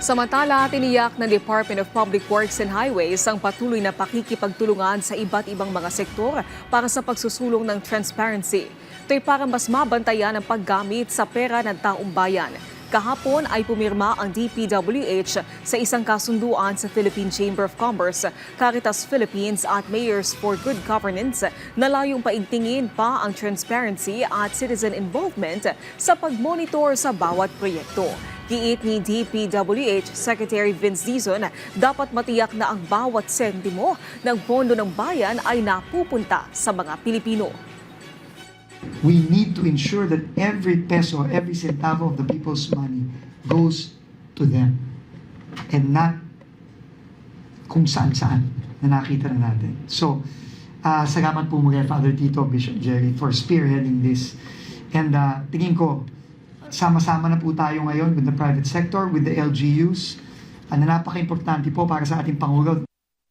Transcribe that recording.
Samantala, tiniyak ng Department of Public Works and Highways ang patuloy na pakikipagtulungan sa iba't ibang mga sektor para sa pagsusulong ng transparency. Ito'y para mas mabantayan ang paggamit sa pera ng taong bayan. Kahapon ay pumirma ang DPWH sa isang kasunduan sa Philippine Chamber of Commerce, Caritas Philippines at Mayors for Good Governance na layong paigtingin pa ang transparency at citizen involvement sa pagmonitor sa bawat proyekto. Giit ni DPWH Secretary Vince Dizon, dapat matiyak na ang bawat sentimo ng pondo ng bayan ay napupunta sa mga Pilipino. We need to ensure that every peso, every centavo of the people's money goes to them and not kung saan-saan na nakita na natin. So, salamat po muli Father Tito, Bishop Jerry for spearheading this. And tingin ko, sama-sama na po tayo ngayon with the private sector, with the LGUs, na napaka-importante po para sa ating Pangulo.